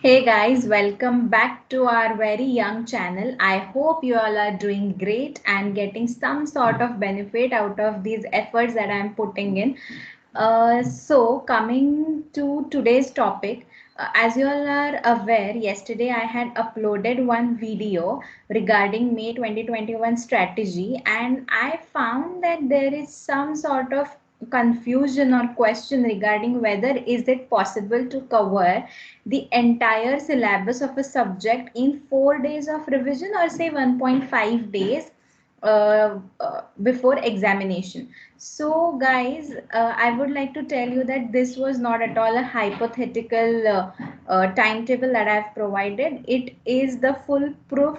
Hey guys, welcome back to our very young channel. I hope you all are doing great and getting some sort of benefit out of these efforts that I'm putting in. Coming to today's topic, as you all are aware, yesterday I had uploaded one video regarding May 2021 strategy, and I found that there is some sort of confusion or question regarding whether is it possible to cover the entire syllabus of a subject in 4 days of revision, or say 1.5 days before examination. So guys, I would like to tell you that this was not at all a hypothetical timetable that I've provided. It is the full proof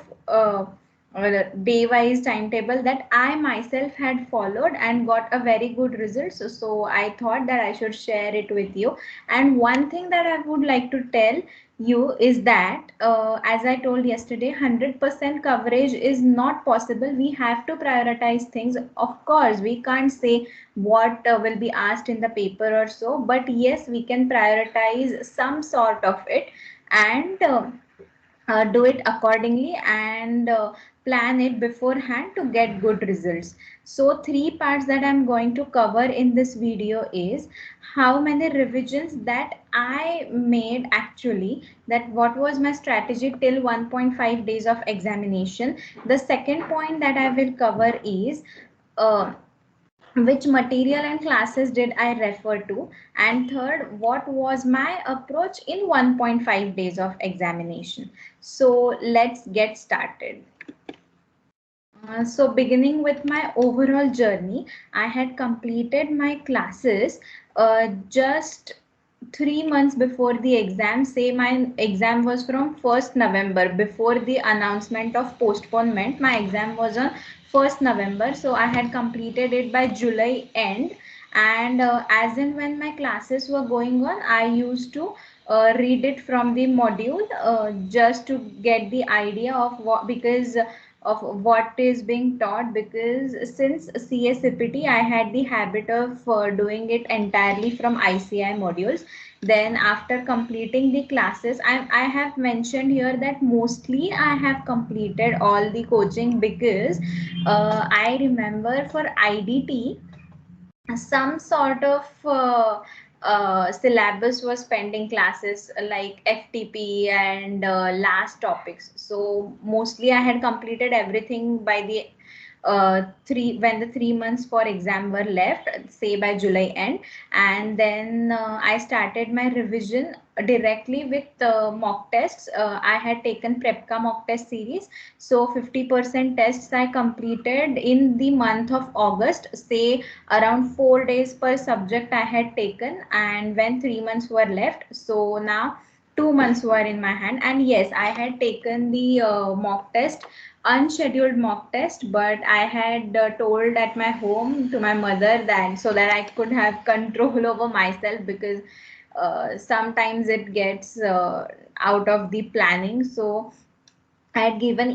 day wise timetable that I myself had followed and got a very good result. So I thought that I should share it with you. And one thing that I would like to tell you is that, as I told yesterday, 100% coverage is not possible. We have to prioritize things. Of course, we can't say what will be asked in the paper or so, but yes, we can prioritize some sort of it and do it accordingly and plan it beforehand to get good results. So three parts that I'm going to cover in this video is how many revisions that I made actually, that what was my strategy till 1.5 days of examination. The second point that I will cover is uh, which material and classes did I refer to, and third, what was my approach in 1.5 days of examination. So let's get started. Beginning with my overall journey, I had completed my classes just 3 months before the exam. Say my exam was from 1st November. Before the announcement of postponement, my exam was on 1st November. So I had completed it by July end. And as in when my classes were going on, I used to read it from the module just to get the idea of what, because of what is being taught, because since CSCPT I had the habit of doing it entirely from ICI modules. Then after completing the classes, I have mentioned here that mostly I have completed all the coaching, because I remember for IDT some sort of syllabus was pending classes like FTP and last topics. So mostly I had completed everything by the three when the 3 months for exam were left, say by July end. And then I started my revision directly with mock tests. I had taken Prepka mock test series, so 50% tests I completed in the month of August, say around 4 days per subject I had taken. And when 3 months were left, so now 2 months were in my hand. And yes, I had taken the mock test, unscheduled mock test, but I had told at my home to my mother that so that I could have control over myself, because sometimes it gets out of the planning. So I had given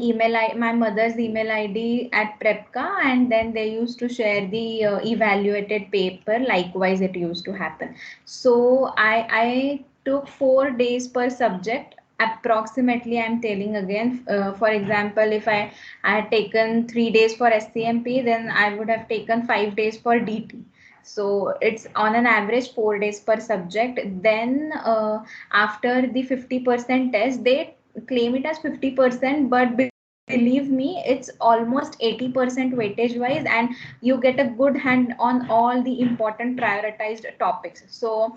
my mother's email ID at Prepka, and then they used to share the evaluated paper. Likewise, it used to happen. So I took 4 days per subject. Approximately, I'm telling again. For example, if I had taken 3 days for SCMP, then I would have taken 5 days for DT. So it's on an average 4 days per subject. Then after the 50% test, they claim it as 50%, but believe me, it's almost 80% weightage wise, and you get a good hand on all the important prioritized topics. So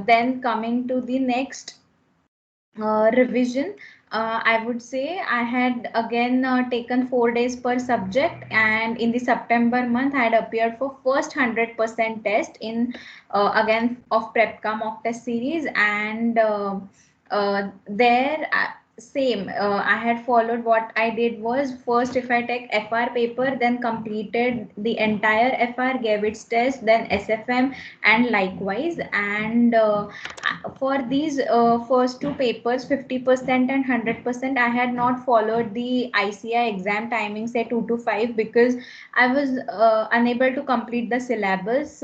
then coming to the next revision, I would say I had again taken 4 days per subject, and in the September month, I had appeared for first 100% test in again of Prepka mock test series. And there same, I had followed. What I did was, first if I take FR paper, then completed the entire FR, gave its test, then SFM, and likewise. And for these first two papers, 50% and 100%, I had not followed the ICI exam timing, say 2 to 5, because I was unable to complete the syllabus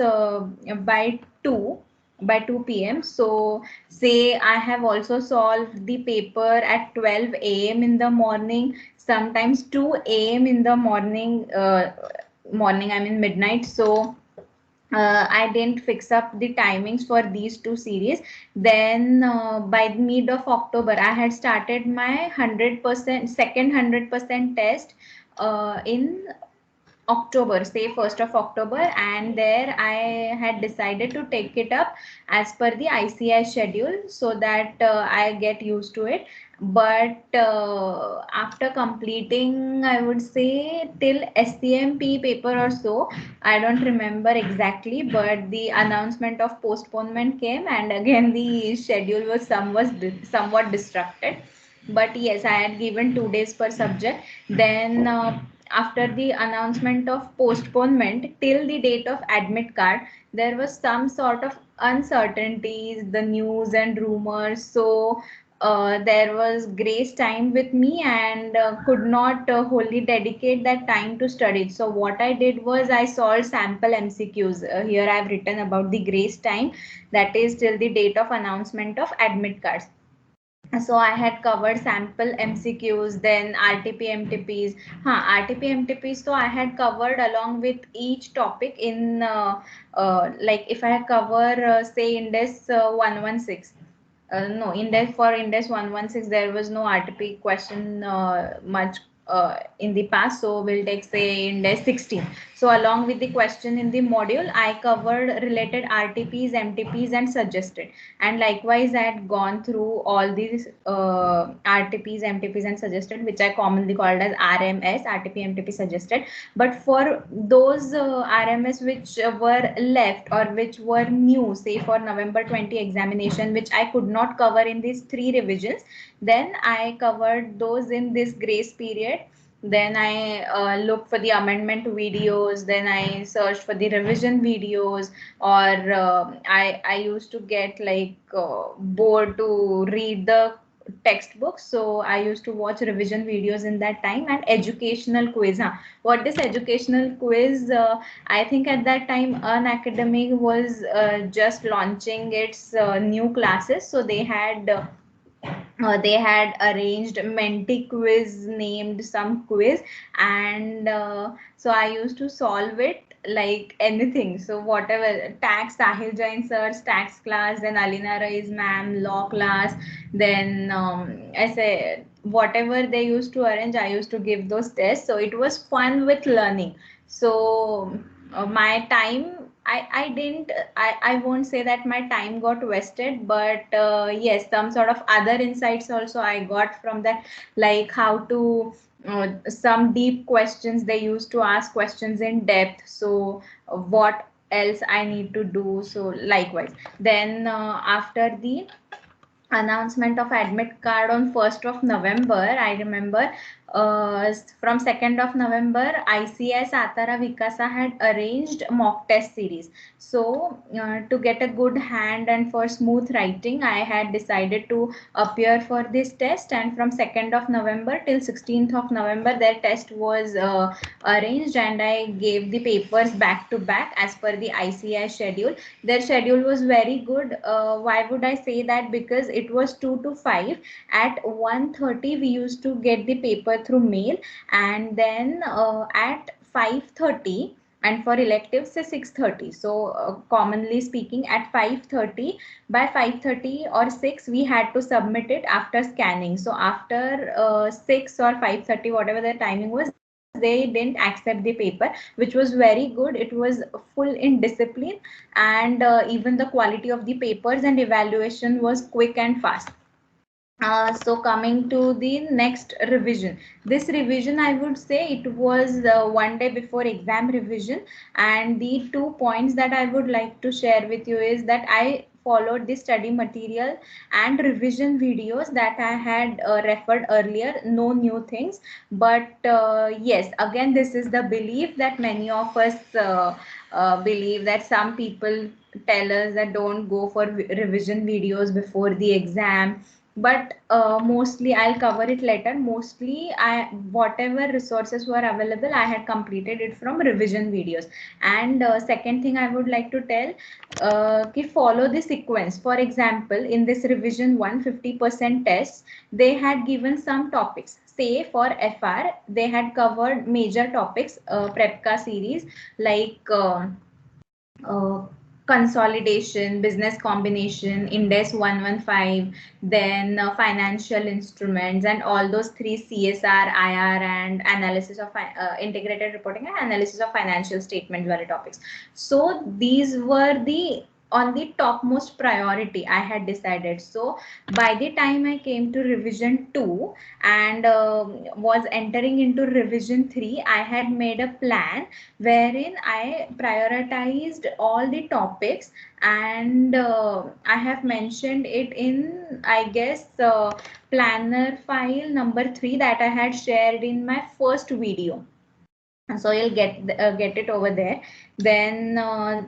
by 2. by 2 p.m. So say I have also solved the paper at 12 a.m. in the morning, sometimes 2 a.m. in the morning, I mean midnight. So I didn't fix up the timings for these two series. Then by the mid of October, I had started my 100% second 100% test in October, say 1st of October, and there I had decided to take it up as per the ICI schedule so that I get used to it. But after completing, I would say till SCMP paper or so, I don't remember exactly, but the announcement of postponement came, and again the schedule was somewhat disrupted. But yes, I had given 2 days per subject. Then after the announcement of postponement till the date of admit card, there was some sort of uncertainties, the news and rumors. So there was grace time with me, and could not wholly dedicate that time to study. So what I did was I solved sample MCQs. Here I have written about the grace time, that is till the date of announcement of admit cards. So I had covered sample MCQs, then RTP MTPs. RTP MTPs, so I had covered along with each topic in like if I cover say index 116. No, index for index 116 there was no RTP question much in the past, so we'll take say index 16. So along with the question in the module, I covered related RTPs, MTPs and suggested. And likewise I had gone through all these RTPs, MTPs and suggested, which I commonly called as RMS, RTP, MTP suggested. But for those RMS which were left or which were new, say for November 20 examination, which I could not cover in these 3 revisions, then I covered those in this grace period. Then I looked for the amendment videos, then I searched for the revision videos, or I used to get like bored to read the textbooks, so I used to watch revision videos in that time. And educational quiz, what this educational quiz, I think at that time Unacademy was just launching its new classes, so they had arranged Menti quiz named some quiz, and so I used to solve it like anything. So whatever tax, Sahil Jain sir's tax class, then Alina Rai's ma'am law class, then I say whatever they used to arrange, I used to give those tests. So it was fun with learning. So my time, I didn't, I won't say that my time got wasted, but yes, some sort of other insights also I got from that, like how to, some deep questions, they used to ask questions in depth. So what else I need to do? So likewise, then after the announcement of admit card on 1st of November, I remember from 2nd of November, ICS Satara Vikasa had arranged mock test series. So to get a good hand and for smooth writing, I had decided to appear for this test. And from 2nd of November till 16th of November, their test was arranged, and I gave the papers back to back as per the ICI schedule. Their schedule was very good. Why would I say that? Because it was 2 to 5. At 1:30 we used to get the paper through mail, and then at 5:30, and for electives say 6:30. So commonly speaking, at 5:30, by 5:30 or 6 we had to submit it after scanning. So after 6 or 5:30, whatever the timing was, they didn't accept the paper, which was very good. It was full in discipline, and even the quality of the papers and evaluation was quick and fast. So coming to the next revision, this revision I would say it was one day before exam revision, and the 2 points that I would like to share with you is that I followed the study material and revision videos that I had referred earlier, no new things. But yes, again, this is the belief that many of us believe, that some people tell us that don't go for revision videos before the exam, but mostly I'll cover it later. Mostly whatever resources were available, I had completed it from revision videos. And second thing I would like to tell, follow the sequence. For example, in this revision 150% test, they had given some topics. Say for FR, they had covered major topics, Prepka series, like uh, consolidation, business combination, Index 115, then financial instruments, and all those three: CSR, IR, and analysis of integrated reporting and analysis of financial statement were topics. So these were the on the topmost priority I had decided. So by the time I came to revision 2 and was entering into revision 3, I had made a plan wherein I prioritized all the topics, and I have mentioned it in, I guess, planner file number 3 that I had shared in my first video. So you'll get it over there. Then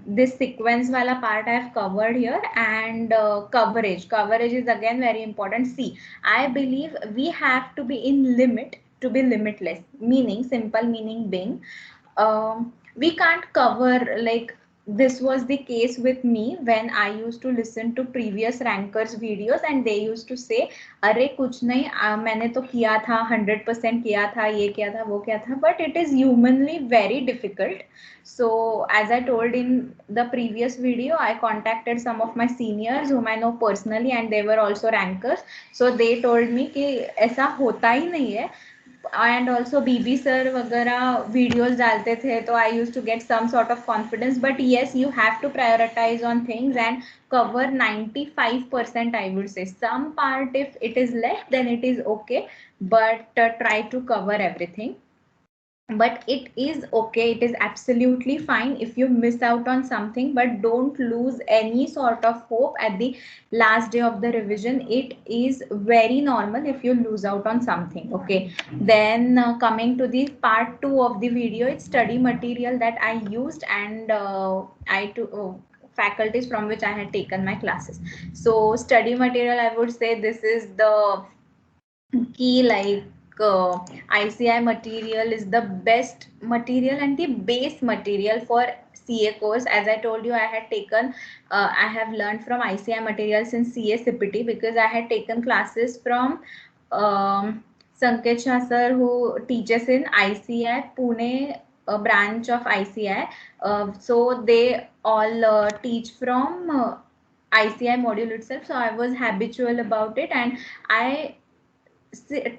this sequence wala part I have covered here, and coverage is again very important. See, I believe we have to be in limit to be limitless, meaning, simple meaning being, we can't cover, like, this was the case with me when I used to listen to previous rankers videos, and they used to say, अरे कुछ नहीं, मैंने तो किया था, 100% किया था, ये किया था, वो किया था. But it is humanly very difficult. So as I told in the previous video, I contacted some of my seniors whom I know personally, and they were also rankers. So they told me कि ऐसा होता ही नहीं है. And also BB sir वगैरह videos डालते थे, तो I use to get some sort of confidence. But yes, you have to prioritise on things and cover 95%. I would say some part, if it is less, then it is okay, but try to cover everything. But it is okay, it is absolutely fine if you miss out on something, but don't lose any sort of hope at the last day of the revision. It is very normal if you lose out on something. Okay, then coming to the part 2 of the video, it's study material that I used, and faculties from which I had taken my classes. So study material, I would say this is the key, like ICI material is the best material and the base material for CA course. As I told you, I had taken, I have learned from ICI material since CA CPT, because I had taken classes from Sanket Shah sir, who teaches in ICI Pune branch of ICI. So they all teach from ICI module itself. So I was habitual about it, and I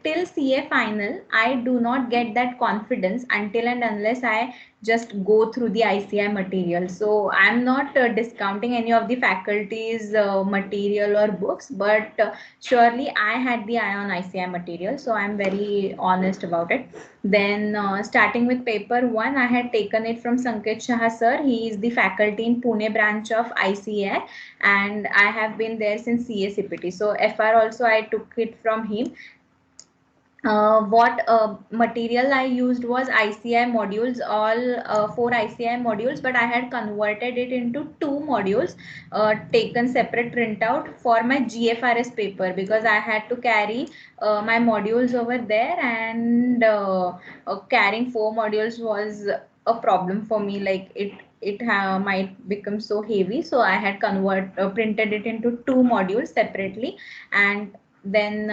till CA final, I do not get that confidence until and unless I just go through the ICI material. So I'm not discounting any of the faculties' material or books, but surely I had the eye on ICI material, so I'm very honest about it. Then starting with paper 1, I had taken it from Sanket Shah sir. He is the faculty in Pune branch of ICI, and I have been there since CA CPT. So FR also I took it from him. What material I used was ICI modules, all 4 ICI modules, but I had converted it into 2 modules, taken separate printout for my GFRS paper, because I had to carry my modules over there, and carrying 4 modules was a problem for me. Like it might become so heavy, so I had printed it into 2 modules separately, and then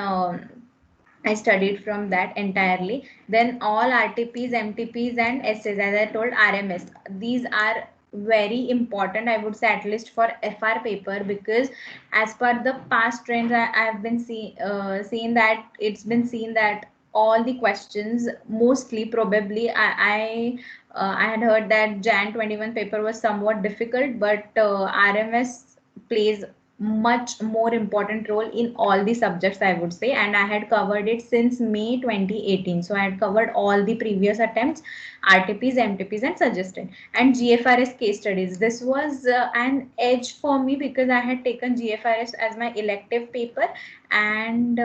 I studied from that entirely. Then all RTPs, MTPs, and essays, as I told, RMS. These are very important, I would say, at least for FR paper, because as per the past trends, I have been seen that it's been seen that all the questions, mostly probably, I had heard that Jan 21 paper was somewhat difficult, but RMS plays much more important role in all the subjects, I would say, and I had covered it since May 2018. So I had covered all the previous attempts, RTPs, MTPs, and suggested. And GFRS case studies, this was an edge for me, because I had taken GFRS as my elective paper, and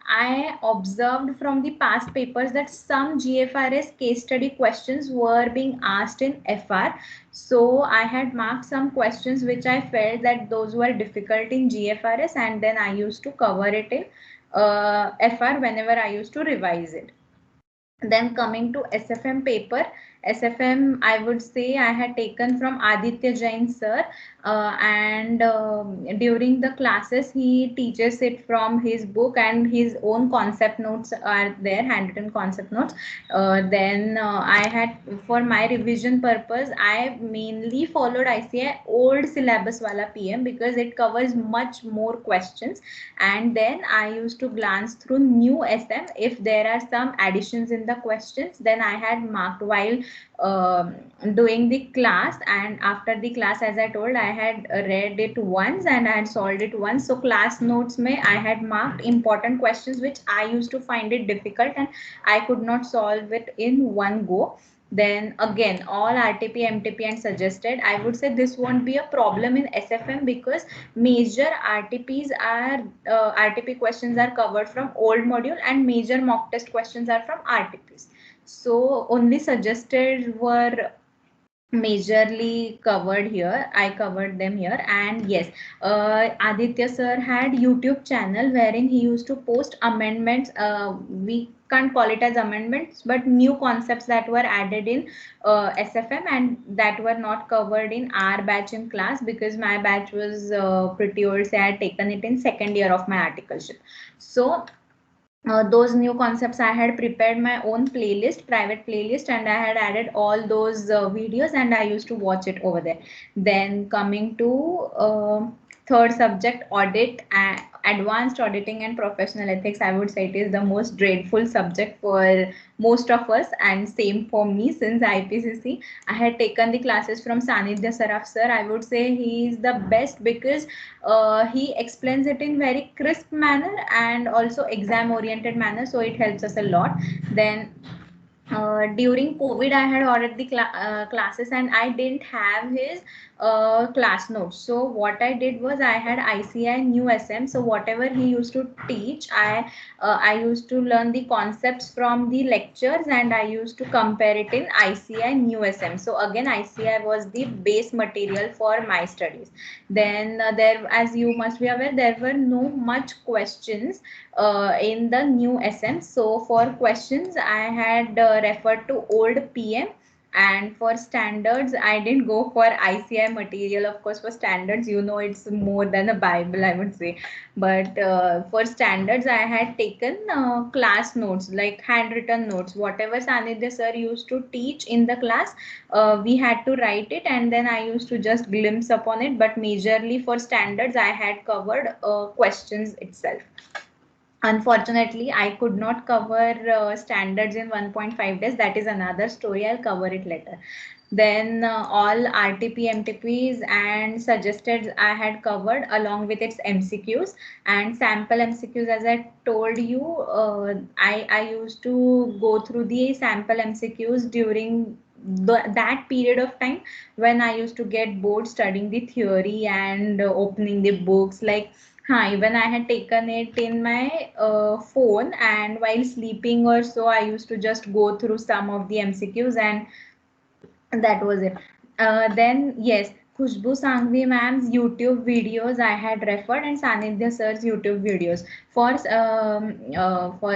I observed from the past papers that some GFRS case study questions were being asked in FR. So I had marked some questions which I felt that those were difficult in GFRS, and then I used to cover it in FR whenever I used to revise it. Then coming to SFM paper, SFM I would say I had taken from Aditya Jain sir, and during the classes he teaches it from his book, and his own concept notes are there, handwritten concept notes. Then I had, for my revision purpose, I mainly followed ICI old syllabus wala PM because it covers much more questions, and then I used to glance through new SM. If there are some additions in the questions, then I had marked while doing the class, and after the class, as I told, I had read it once and I had solved it once. So class notes may I had marked important questions which I used to find it difficult and I could not solve it in one go. Then again, all RTP, MTP and suggested, I would say this won't be a problem in SFM because major RTPs are RTP questions are covered from old module, and major mock test questions are from RTPs. So only suggested were majorly covered here. I covered them here. And yes, Aditya sir had YouTube channel wherein he used to post amendments. We can't call it as amendments, but new concepts that were added in SFM and that were not covered in our batch in class, because my batch was pretty old, so I had taken it in second year of my articleship. So those new concepts, I had prepared my own playlist, private playlist, and I had added all those videos and I used to watch it over there. Then coming to third subject, audit, advanced auditing and professional ethics, I would say it is the most dreadful subject for most of us, and same for me. Since IPCC, I had taken the classes from Sanidhya Saraf sir. I would say he is the best because he explains it in very crisp manner and also exam oriented manner, so it helps us a lot. Then during COVID, I had ordered the classes and I didn't have his class notes. So what I did was I had ICI new SM. So whatever he used to teach, I used to learn the concepts from the lectures and I used to compare it in ICI new SM. So again, ICI was the base material for my studies. Then there, as you must be aware, there were no much questions in the new SM. So for questions, I had referred to old PM, and for standards, I didn't go for ICI material. Of course, for standards, you know, it's more than a Bible, I would say. But for standards, I had taken class notes, like handwritten notes. Whatever Sanidhya sir used to teach in the class, we had to write it, and then I used to just glimpse upon it. But majorly for standards, I had covered questions itself. Unfortunately, I could not cover standards in 1.5 days. That is another story. I'll cover it later. Then all RTP, MTPs and suggested I had covered along with its MCQs and sample MCQs. As I told you, I used to go through the sample MCQs during that period of time when I used to get bored studying the theory and opening the books. Like, even I had taken it in my phone, and while sleeping or so, I used to just go through some of the MCQs, and that was it. Then yes, Khushbu Sanghvi ma'am's YouTube videos I had referred, and Sanidhya sir's YouTube videos for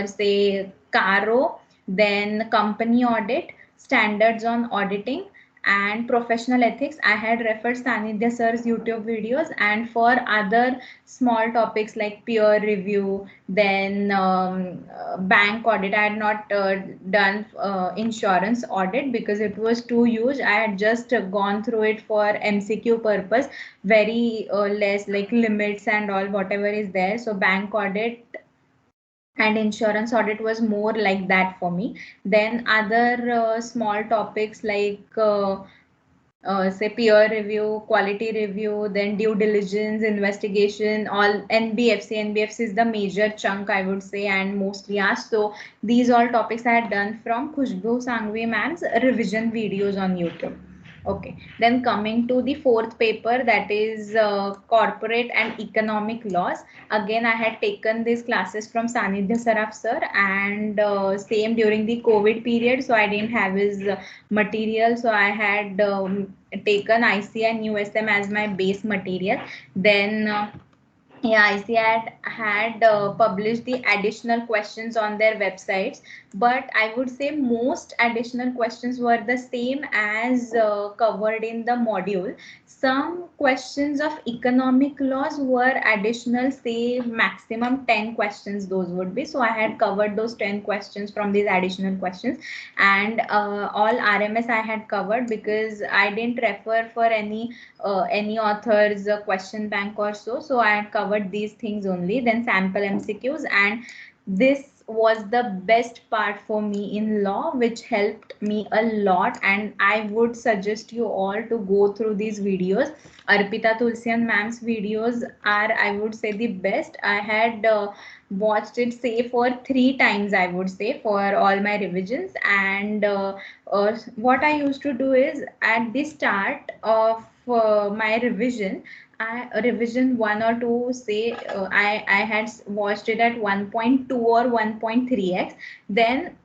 say Caro, then company audit, standards on auditing, and professional ethics. I had referred Sanidhya sir's YouTube videos, and for other small topics like peer review, then bank audit. I had not done insurance audit because it was too huge. I had just gone through it for MCQ purpose, very less, like limits and all whatever is there. So bank audit and insurance audit was more like that for me. Then other small topics like say peer review, quality review, then due diligence, investigation, all NBFC. NBFC is the major chunk, I would say, and mostly asked. So these all topics I had done from Khushbu Sanghvi ma'am's revision videos on YouTube. Okay, then coming to the fourth paper, that is corporate and economic laws. Again, I had taken these classes from Sanidhya Saraf sir, and same during the COVID period, so I didn't have his material, so I had taken ICI and USM as my base material. Then yeah, I had published the additional questions on their websites, but I would say most additional questions were the same as covered in the module. Some questions of economic laws were additional, say maximum 10 questions those would be. So I had covered those 10 questions from these additional questions, and all RMS I had covered because I didn't refer for any author's question bank or so. So I had covered these things only. Then sample MCQs, and this was the best part for me in law, which helped me a lot. And I would suggest you all to go through these videos. Arpita Tulsian ma'am's videos are, I would say, the best. I had watched it, say, for 3 times, I would say, for all my revisions. And what I used to do is, at the start of my revision, revision 1 or 2, say I had watched it at 1.2 or 1.3x. Then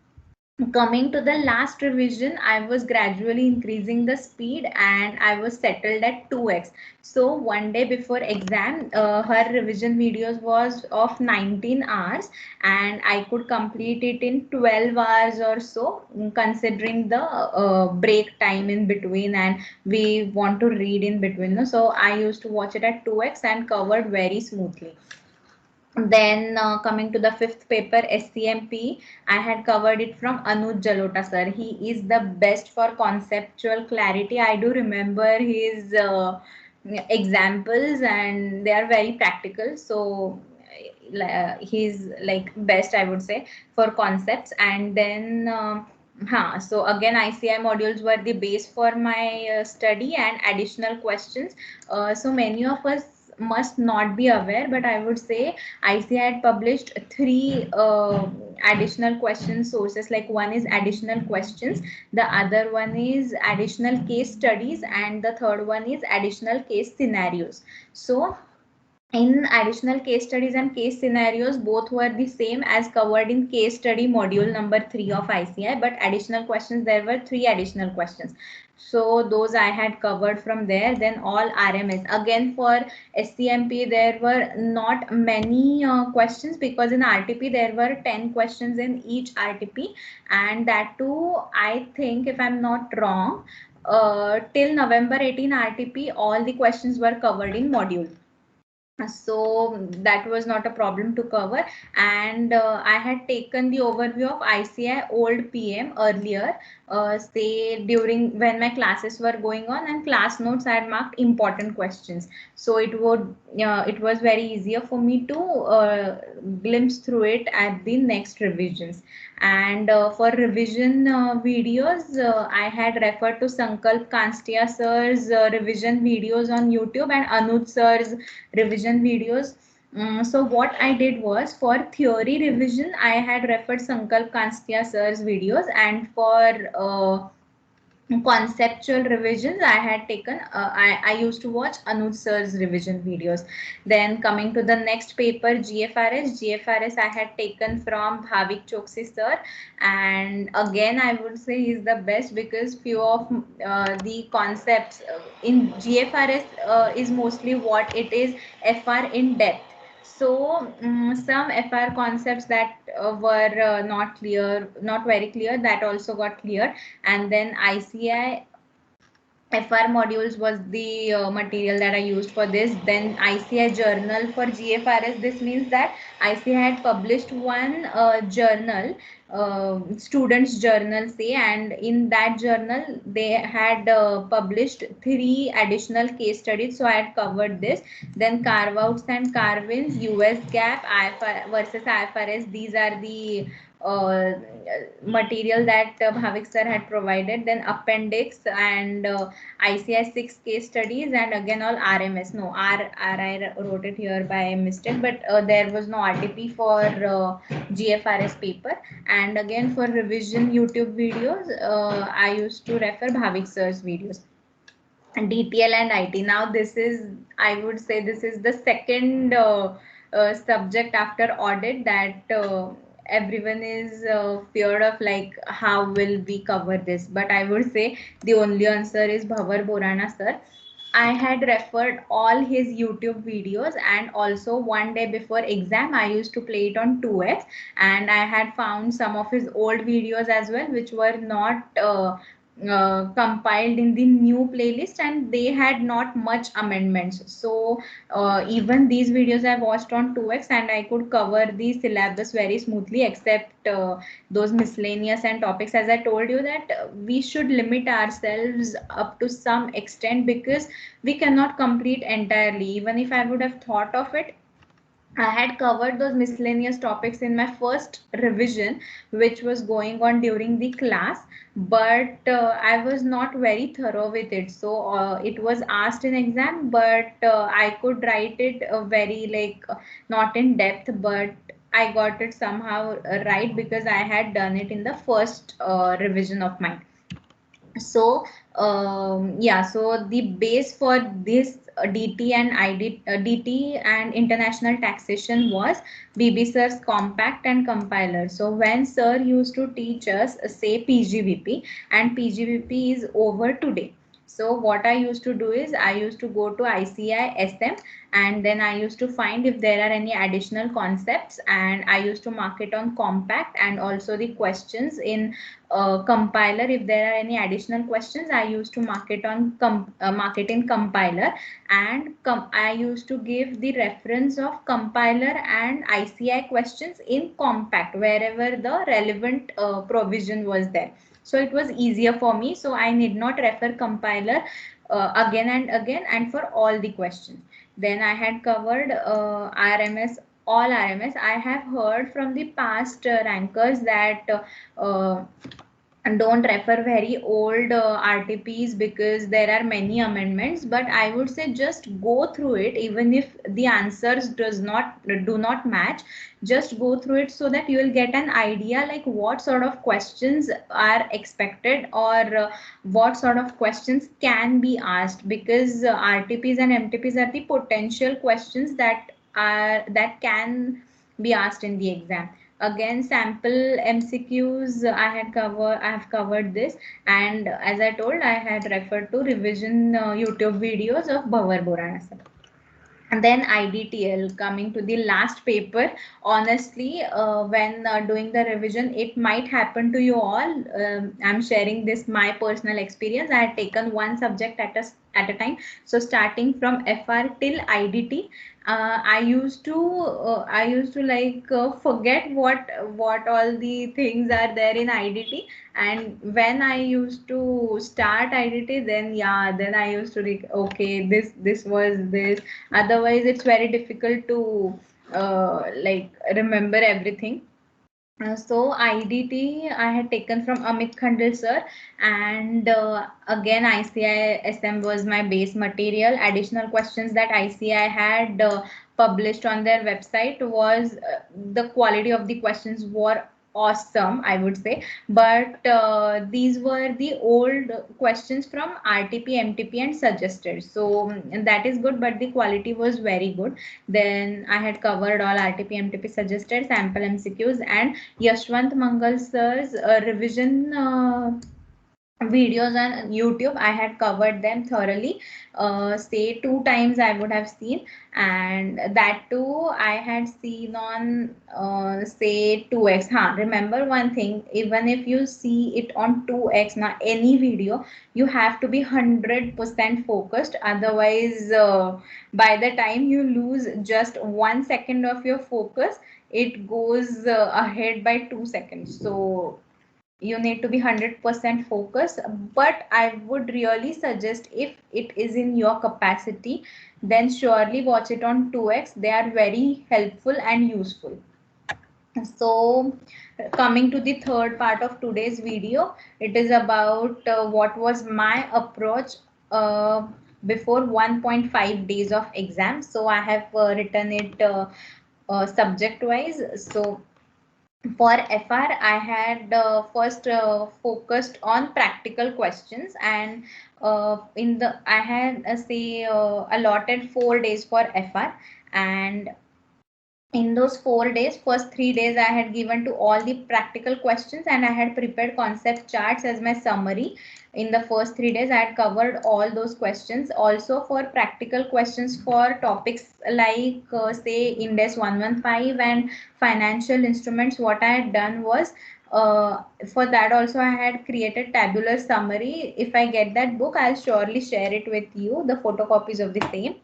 coming to the last revision, I was gradually increasing the speed and I was settled at 2x. So one day before exam, her revision videos was of 19 hours, and I could complete it in 12 hours or so, considering the break time in between, and we want to read in between. No? So I used to watch it at 2x and covered very smoothly. Then coming to the fifth paper, SCMP, I had covered it from Anuj Jalota sir. He is the best for conceptual clarity. I do remember his examples, and they are very practical. So he's like best, I would say, for concepts. And then so again, ICI modules were the base for my study and additional questions. So many of us must not be aware, but I would say ICI had published 3 additional question sources. Like, one is additional questions, the other one is additional case studies, and the third one is additional case scenarios. So in additional case studies and case scenarios, both were the same as covered in case study module number 3 of ICI, but additional questions, there were 3 additional questions. So those I had covered from there. Then all RMS, again for SCMP, there were not many questions, because in RTP there were 10 questions in each RTP, and that too, I think, if I'm not wrong, till November 18 RTP, all the questions were covered in module. So that was not a problem to cover. And I had taken the overview of ICI old PM earlier, say during when my classes were going on, and class notes I had marked important questions, so it was very easier for me to glimpse through it at the next revisions. And for revision videos, I had referred to Sankalp Kanstia sir's revision videos on YouTube and Anuj sir's revision videos. So what I did was, for theory revision, I had referred Sankalp Kanstia sir's videos, and for conceptual revisions, I had taken I used to watch Anuj sir's revision videos. Then coming to the next paper, GFRS I had taken from Bhavik Choksi sir, and again I would say he's the best, because few of the concepts in GFRS is mostly what it is, FR in depth. So some FR concepts that were not clear, not very clear, that also got clear. And then ICI FR modules was the material that I used for this. Then ICI journal for GFRS. This means that ICI had published one journal, students' journal, say, and in that journal they had published 3 additional case studies. So I had covered this. Then carve outs and carve-ins, US GAAP, IFR versus IFRS. These are the material that Bhavik sir had provided. Then appendix and ICI 6 case studies, and again all RMS. No, I wrote it here by mistake, but there was no RTP for GFRS paper. And again for revision YouTube videos, I used to refer Bhavik sir's videos. DTL and IT. Now this is, I would say, this is the second subject after audit that everyone is feared of, like how will we cover this. But I would say the only answer is Bhavar Borana sir. I had referred all his YouTube videos, and also one day before exam I used to play it on 2x, and I had found some of his old videos as well which were not compiled in the new playlist, and they had not much amendments. So even these videos I watched on 2x, and I could cover the syllabus very smoothly, except those miscellaneous and topics. As I told you that we should limit ourselves up to some extent, because we cannot complete entirely. Even if I would have thought of it, I had covered those miscellaneous topics in my first revision, which was going on during the class, but I was not very thorough with it. So it was asked in exam, but I could write it very like not in depth, but I got it somehow right, because I had done it in the first revision of mine. So yeah, so the base for this DT and DT and international taxation was BB sir's compact and compiler. So when sir used to teach us, say PGBP, and PGBP is over today, so what I used to do is I used to go to ICI SM, and then I used to find if there are any additional concepts, and I used to mark it on compact, and also the questions in compiler. If there are any additional questions, I used to mark it on mark it in compiler, and I used to give the reference of compiler and ICI questions in compact wherever the relevant provision was there. So it was easier for me, so I need not refer compiler again and again and for all the questions. Then I had covered RMS, all RMS. I have heard from the past rankers that and don't refer very old RTPs, because there are many amendments. But I would say just go through it, even if the answers do not match. Just go through it so that you will get an idea like what sort of questions are expected, or what sort of questions can be asked, because RTPs and MTPs are the potential questions that can be asked in the exam. Again, sample MCQs, I have covered this, and as I told, I had referred to revision YouTube videos of Bhavar Borana sir. And then IDTL, coming to the last paper. Honestly, when doing the revision, it might happen to you all. I'm sharing this my personal experience. I had taken one subject at a time. So starting from FR till IDT, I used to like forget what all the things are there in IDT, and when I used to start IDT, then yeah, then I used to like, okay, this was this. Otherwise it's very difficult to like remember everything. So IDT I had taken from Amit Khandil sir, and again ICI SM was my base material. Additional questions that ICI had published on their website was the quality of the questions were awesome, I would say. But these were the old questions from RTP, MTP, and suggested. So that is good, but the quality was very good. Then I had covered all RTP, MTP suggested, sample MCQs, and Yashwant Mangal sir's revision videos on YouTube. I had covered them thoroughly. Say 2 times I would have seen, and that too I had seen on say 2x. Remember one thing, even if you see it on 2x, now any video, you have to be 100% focused. Otherwise, by the time you lose just 1 second of your focus, it goes ahead by 2 seconds. So you need to be 100% focused. But I would really suggest, if it is in your capacity, then surely watch it on 2x. They are very helpful and useful. So coming to the third part of today's video, it is about what was my approach before 1.5 days of exam. So I have written it subject wise. So For FR, I had first focused on practical questions, and in the I had say allotted 4 days for FR, and in those 4 days, first 3 days I had given to all the practical questions, and I had prepared concept charts as my summary. In the first 3 days, I had covered all those questions. Also, for practical questions for topics like say Index 115 and financial instruments, what I had done was for that also I had created tabular summary. If I get that book, I'll surely share it with you, the photocopies of the same,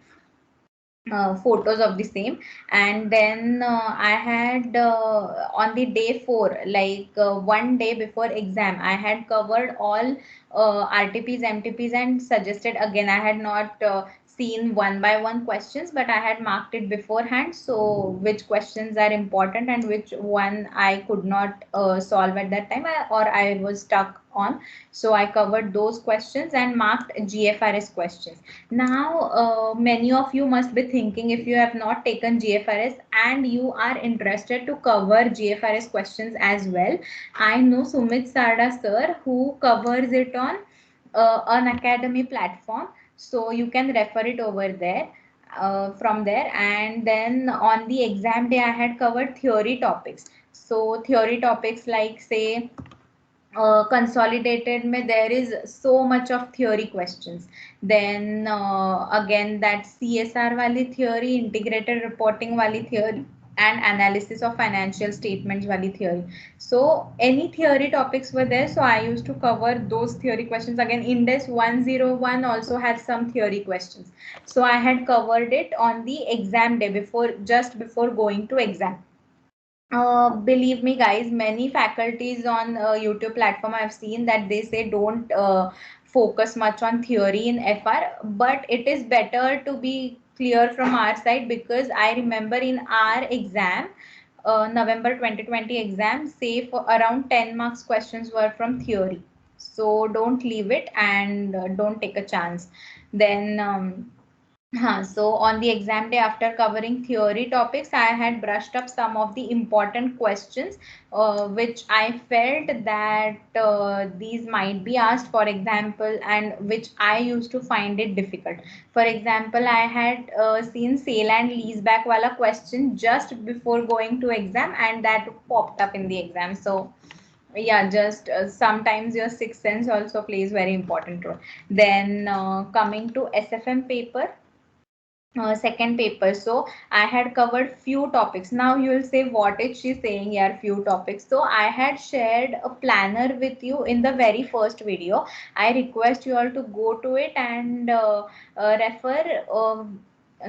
photos of the same. And then I had on the day 4, like 1 day before exam, I had covered all RTPs, MTPs, and suggested again. I had not seen one by one questions, but I had marked it beforehand, so which questions are important and which one I could not solve at that time, or I was stuck on. So I covered those questions and marked GFRS questions. Now, many of you must be thinking, if you have not taken GFRS and you are interested to cover GFRS questions as well, I know Sumit Sarda sir who covers it on an academy platform. So you can refer it over there. From there, and then on the exam day, I had covered theory topics. So theory topics like say consolidated में there is so much of theory questions. Then again that CSR वाली theory, integrated reporting वाली theory, and analysis of financial statements वाली theory. So any theory topics were there, so I used to cover those theory questions. Again, Index 101 also had some theory questions, so I had covered it on the exam day, before, just before going to exam. Believe me, guys, many faculties on YouTube platform I've seen that they say don't focus much on theory in FR, but it is better to be clear from our side, because I remember in our exam, November 2020 exam, say for around 10 marks questions were from theory. So don't leave it, and don't take a chance. Then so on the exam day, after covering theory topics, I had brushed up some of the important questions, which I felt that these might be asked, for example, and which I used to find it difficult. For example, I had seen sale and leaseback wala question just before going to exam, and that popped up in the exam. So yeah, just sometimes your sixth sense also plays very important role. Then coming to SFM paper, second paper, so I had covered few topics. Now you will say, what is she saying here, few topics? So I had shared a planner with you in the very first video. I request you all to go to it and refer,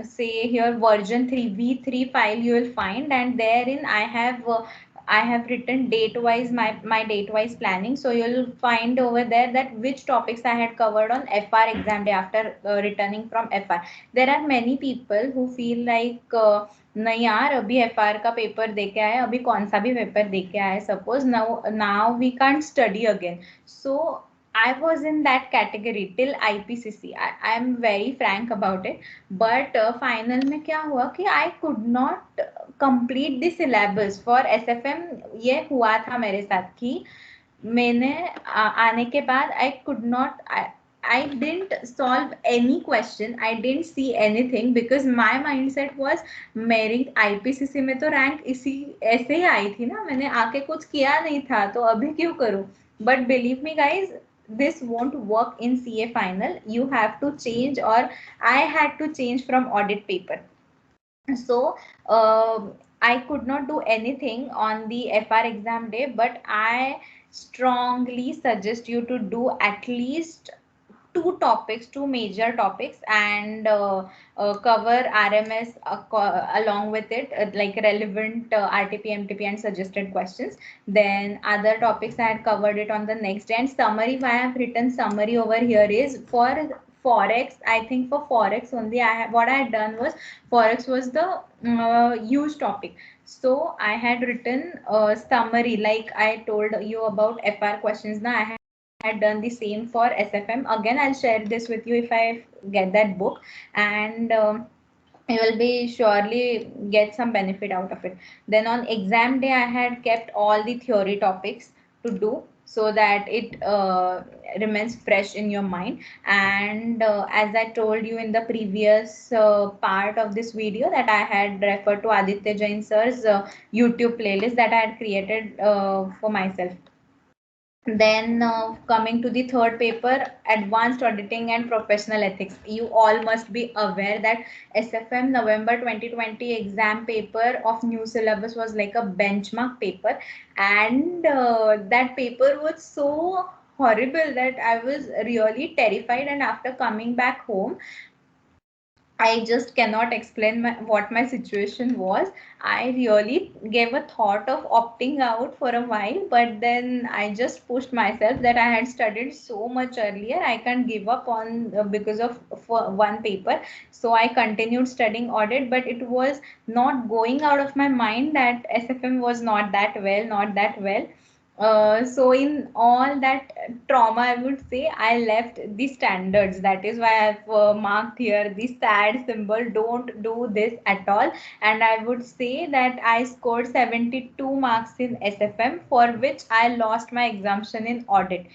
say here version 3 v3 file you will find, and therein I have written date wise, my date wise planning. So you'll find over there that which topics I had covered on FR exam day after returning from FR. There are many people who feel like नहीं यार, अभी FR का paper दे के आए, अभी कौन सा भी पेपर दे के आए, suppose now we can't study again. So I was in that category till IPCC. I am very frank about it. But final में क्या हुआ कि I could not complete the syllabus for SFM. ये हुआ था मेरे साथ कि मैंने आने के बाद I didn't solve any question. I didn't see anything because my mindset was मेरी IPCC में तो रैंक इसी ऐसे ही आई थी ना, मैंने आके कुछ किया नहीं था, तो अभी क्यों करूं? But believe me, guys, this won't work in CA final. You have to change, or I had to change from audit paper. So I could not do anything on the FR exam day, but I strongly suggest you to do at least two major topics, and cover RMS along with it, like relevant RTP, MTP, and suggested questions. Then other topics I had covered it on the next day. And summary, why I have written summary over here is for Forex. I think for Forex only, what I had done was, Forex was the huge topic. So I had written a summary, like I told you about FR questions. Now I had done the same for SFM. Again, I'll share this with you if I get that book. And you will be surely get some benefit out of it. Then on exam day I had kept all the theory topics to do, so that it remains fresh in your mind. And as I told you in the previous part of this video, that I had referred to Aditya Jain sir's YouTube playlist that I had created for myself. Then coming to the third paper, advanced auditing and professional ethics. You all must be aware that SFM November 2020 exam paper of new syllabus was like a benchmark paper, and that paper was so horrible that I was really terrified. And after coming back home, I just cannot explain what my situation was. I really gave a thought of opting out for a while, but then I just pushed myself that I had studied so much earlier. I can't give up on because of for one paper. So I continued studying audit, but it was not going out of my mind that SFM was not that well. So in all that trauma, I would say I left the standards. That is why I've marked here the sad symbol. Don't do this at all. And I would say that I scored 72 marks in SFM, for which I lost my exemption in audit.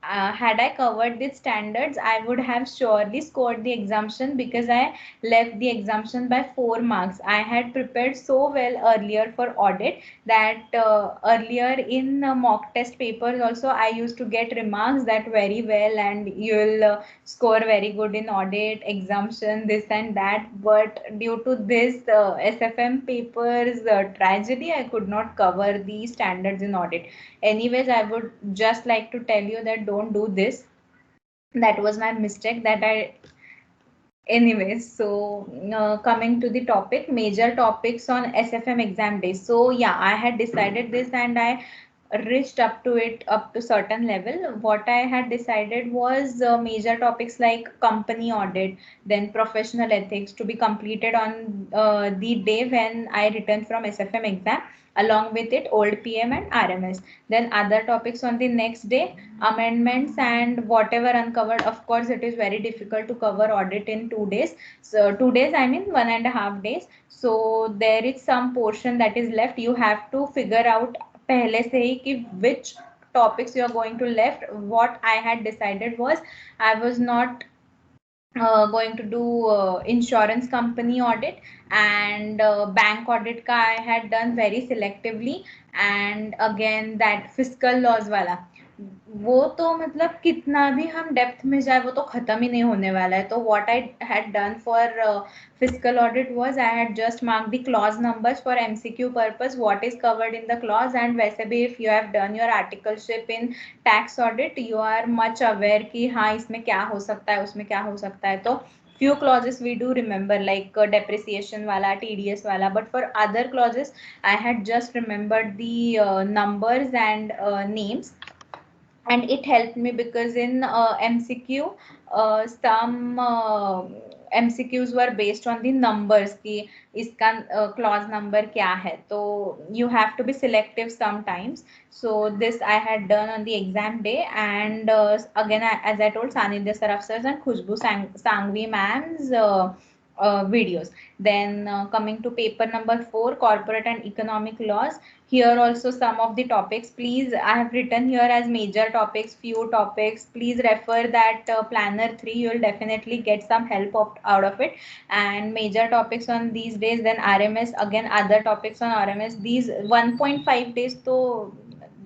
Had I covered the standards, I would have surely scored the exemption, because I left the exemption by 4 marks. I had prepared so well earlier for audit that earlier in mock test papers also I used to get remarks that very well, and you'll score very good in audit, exemption, this and that. But due to this SFM papers tragedy, I could not cover the standards in audit. Anyways, I would just like to tell you that don't do this. That was my mistake that I anyways. So coming to the topic, major topics on SFM exam day. So yeah, I had decided this, and I reached up to it up to certain level. What I had decided was major topics like company audit, then professional ethics to be completed on the day when I returned from SFM exam. Along with it, old PM and RMS. Then other topics on the next day, amendments and whatever uncovered. Of course, it is very difficult to cover audit in 2 days. So 2 days, I mean 1.5 days. So there is some portion that is left. You have to figure out पहले से ही कि which topics you are going to left. What I had decided was I was not going to do insurance company audit, and bank audit ka I had done very selectively. And again that fiscal laws वाला, वो तो मतलब कितना भी हम depth में जाए वो तो खत्म ही नहीं होने वाला है. तो what I had done for fiscal audit was I had just marked the clause numbers for MCQ purpose, what is covered in the clause. And वैसे भी if you have done your articleship in tax audit, you are much aware कि हाँ इसमें क्या हो सकता है, उसमें क्या हो सकता है. तो few clauses we do remember, like depreciation wala, TDS wala, but for other clauses I had just remembered the numbers and names. And it helped me because in MCQ some MCQs were based on the numbers कि इसका clause number क्या है. तो you have to be selective sometimes. So this I had done on the exam day. And again, as I told, Sanidhya Saraf sirs and Khushbu Sangvi ma'am's videos. Then coming to paper number 4, corporate and economic laws. Here also some of the topics, please, I have written here as major topics, few topics. Please refer that planner 3, you will definitely get some help out of it. And major topics on these days. Then RMS, again other topics on RMS. These 1.5 days, so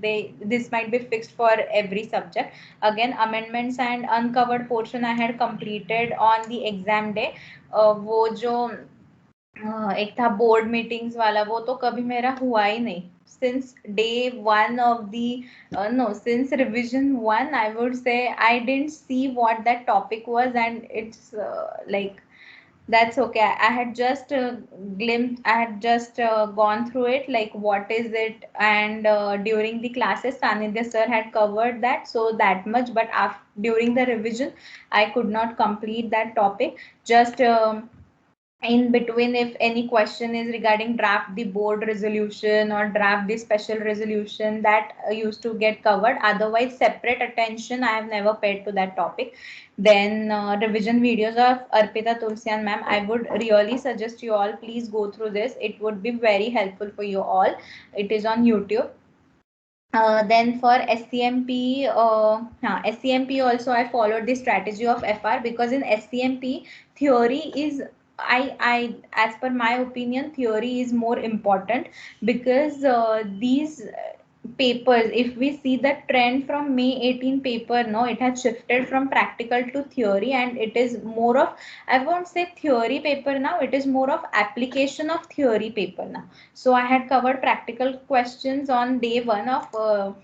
this might be fixed for every subject. Again, amendments and uncovered portion I had completed on the exam day. वो जो एक था board meetings वाला, वो तो कभी मेरा हुआ ही नहीं. Since day one of the no, since revision one, I would say I didn't see what that topic was. And it's like that's okay. I had just glimpsed, I had just gone through it, like what is it. And during the classes Sanidhya sir had covered that, so that much. But during the revision I could not complete that topic. Just in between, if any question is regarding draft the board resolution or draft the special resolution, that used to get covered. Otherwise, separate attention I have never paid to that topic. Then revision videos of Arpita Tulsian ma'am, I would really suggest you all, please go through this. It would be very helpful for you all. It is on YouTube. Then for SCMP, SCMP also I followed the strategy of FR, because in SCMP theory is, I as per my opinion, theory is more important, because these papers, if we see the trend from May 18 paper, no, it has shifted from practical to theory, and it is more of, I won't say theory paper now, it is more of application of theory paper now. So I had covered practical questions on day one of a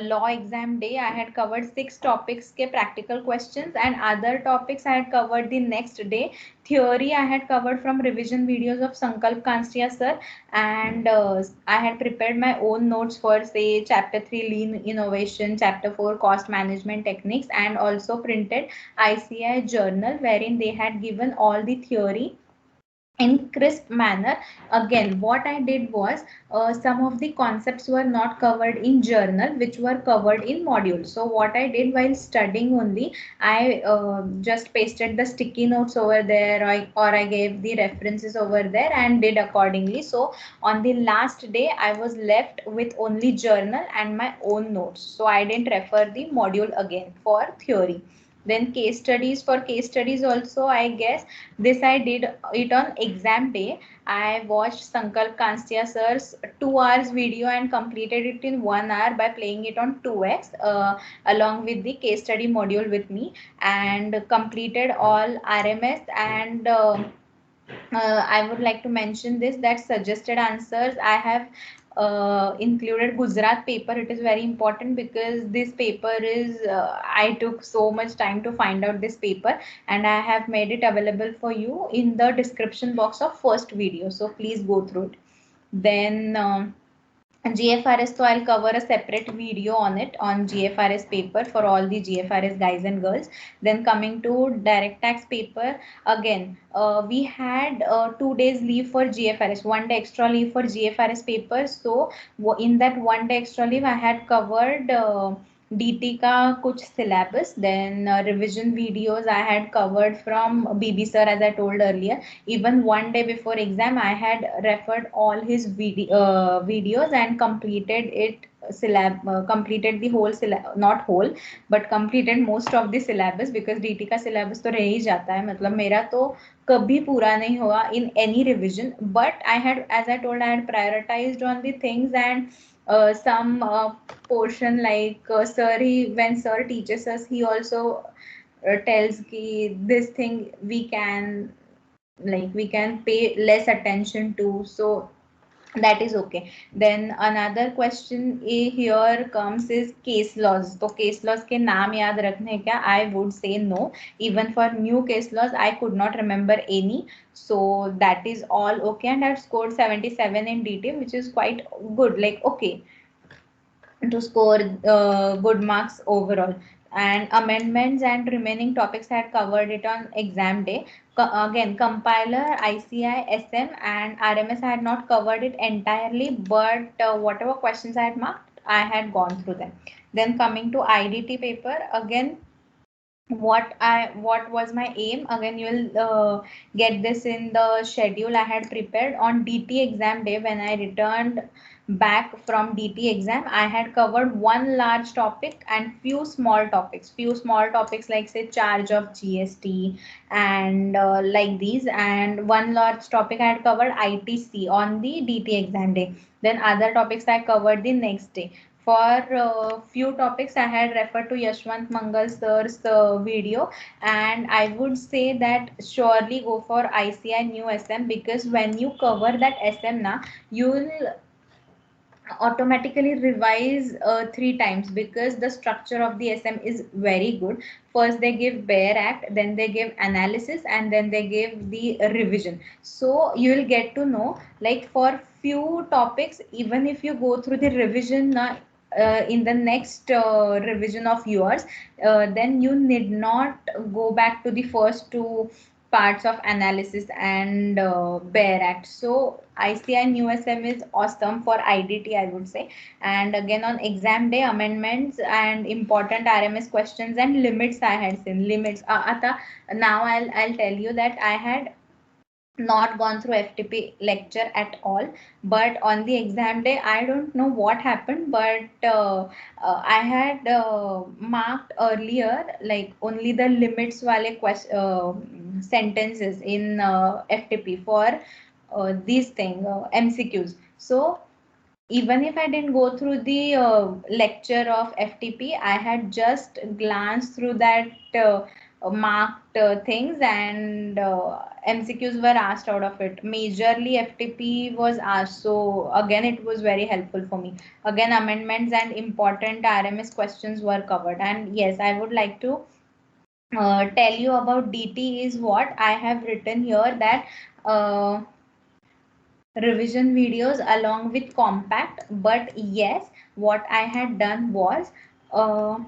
law exam day. I had covered 6 topics ke practical questions, and other topics I had covered the next day. Theory I had covered from revision videos of Sankalp Kanstiya sir, and I had prepared my own notes for, say, chapter 3 lean innovation, chapter 4 cost management techniques, and also printed ICI journal wherein they had given all the theory in crisp manner. Again, what I did was, some of the concepts were not covered in journal, which were covered in module. So what I did while studying only, I just pasted the sticky notes over there, or I gave the references over there and did accordingly. So on the last day I was left with only journal and my own notes, so I didn't refer the module again for theory. Then case studies, for case studies also, I guess this I did it on exam day. I watched Sankalp Kanstiya sir's 2 hours video and completed it in 1 hour by playing it on 2x, along with the case study module with me, and completed all RMS. And I would like to mention this, that suggested answers I have included Gujarat paper. It is very important because this paper is, I took so much time to find out this paper, and I have made it available for you in the description box of first video. So please go through it. Then GFRS, so I'll cover a separate video on it, on GFRS paper for all the GFRS guys and girls. Then coming to direct tax paper, again, we had 2 days leave for GFRS, 1 day extra leave for GFRS paper. So in that 1 day extra leave, I had covered DT का कुछ syllabus, then revision videos I had covered from BB sir, as I told earlier. Even 1 day before exam, I had referred all his videos and completed it, completed the whole syllabus, not whole, but completed most of the syllabus, because DT का syllabus तो रह ही जाता है, मतलब मेरा तो कभी पूरा नहीं हुआ in any revision. But I had, as I told, I had prioritized on the things, and some portion, like sir, when sir teaches us, he also tells ki this thing we can, like, we can pay less attention to, so that is okay. Then another question here comes is case laws. So case laws के नाम याद रखने हैं क्या? I would say no. Even for new case laws, I could not remember any. So that is all okay, and I've scored 77 in DT, which is quite good. Like, okay, to score good marks overall. And amendments and remaining topics I had covered it on exam day. Again, compiler, ICI, SM, and RMS I had not covered it entirely, but whatever questions I had marked, I had gone through them. Then coming to IDT paper, again, what was my aim? Again, you will get this in the schedule I had prepared. On DT exam day, when I returned back from DT exam, I had covered one large topic and few small topics, like, say, charge of GST and like these, and one large topic I had covered ITC on the DT exam day. Then other topics I covered the next day. For few topics, I had referred to Yashwant Mangal sir's video, and I would say that surely go for ICI new SM, because when you cover that SM na, you will automatically revise 3 times, because the structure of the SM is very good. First they give bare act, then they give analysis, and then they give the revision. So you will get to know, like, for few topics, even if you go through the revision in the next revision of yours, then you need not go back to the first two parts of analysis and bare act. So ICI new SM is awesome for IDT, I would say. And again, on exam day, amendments and important RMS questions and limits I had seen. Limits. Ata, now I'll tell you that I had not gone through FTP lecture at all, but on the exam day I don't know what happened, but I had marked earlier like only the limits wale sentences in FTP for these thing MCQs. So even if I didn't go through the lecture of FTP, I had just glanced through that marked things, and MCQs were asked out of it. Majorly FTP was asked. So again, it was very helpful for me. Again, amendments and important RMS questions were covered. And yes, I would like to tell you about DT is what I have written here, that revision videos along with compact. But yes, what I had done was uh,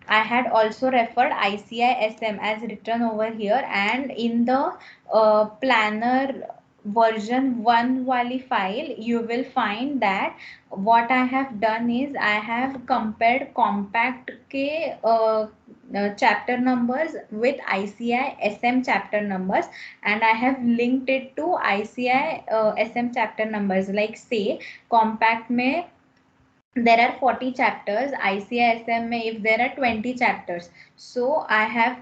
I had also referred ICI SM as written over here, and in the planner version 1 wali file you will find that what I have done is I have compared compact ke chapter numbers with ICI SM chapter numbers, and I have linked it to ICI SM chapter numbers. Like say compact में there are 40 chapters, ICI SM में if there are 20 chapters, so I have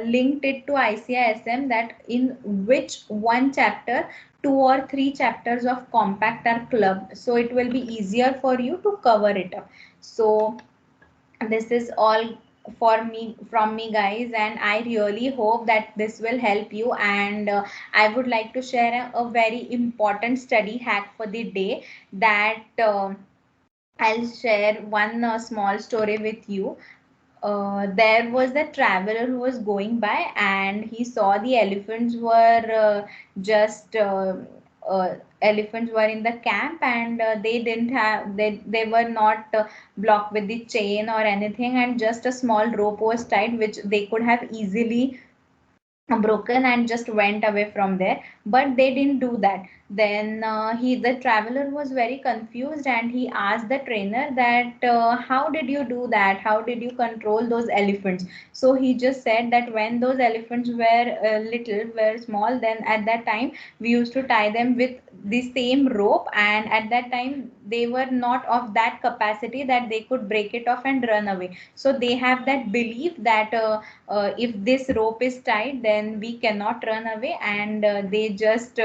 linked it to ICI SM that in which one chapter 2 or 3 chapters of compact are clubbed, so it will be easier for you to cover it up. So this is all for me from me, guys, and I really hope that this will help you. And I would like to share a very important study hack for the day, that I'll share one small story with you. There was a traveler who was going by, and he saw the elephants were just elephants were in the camp, and they didn't have they were not blocked with the chain or anything, and just a small rope was tied which they could have easily broken and just went away from there. But they didn't do that. Then the traveler was very confused, and he asked the trainer that how did you do that, how did you control those elephants? So he just said that when those elephants were were small, then at that time we used to tie them with the same rope, and at that time they were not of that capacity that they could break it off and run away. So they have that belief that if this rope is tied, then we cannot run away, and they just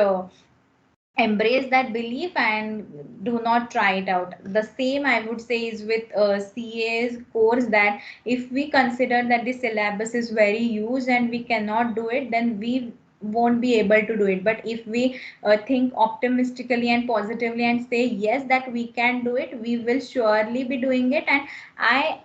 embrace that belief and do not try it out. The same I would say is with CA's course, that if we consider that the syllabus is very huge and we cannot do it, then we won't be able to do it. But if we think optimistically and positively and say yes that we can do it, we will surely be doing it. And I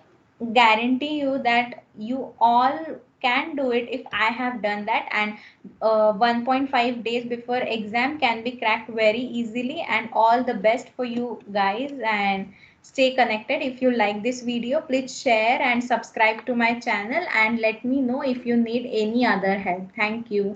guarantee you that you all can do it if I have done that. And 1.5 days before exam can be cracked very easily. And all the best for you guys, and stay connected. If you like this video, please share and subscribe to my channel, and let me know if you need any other help. Thank you.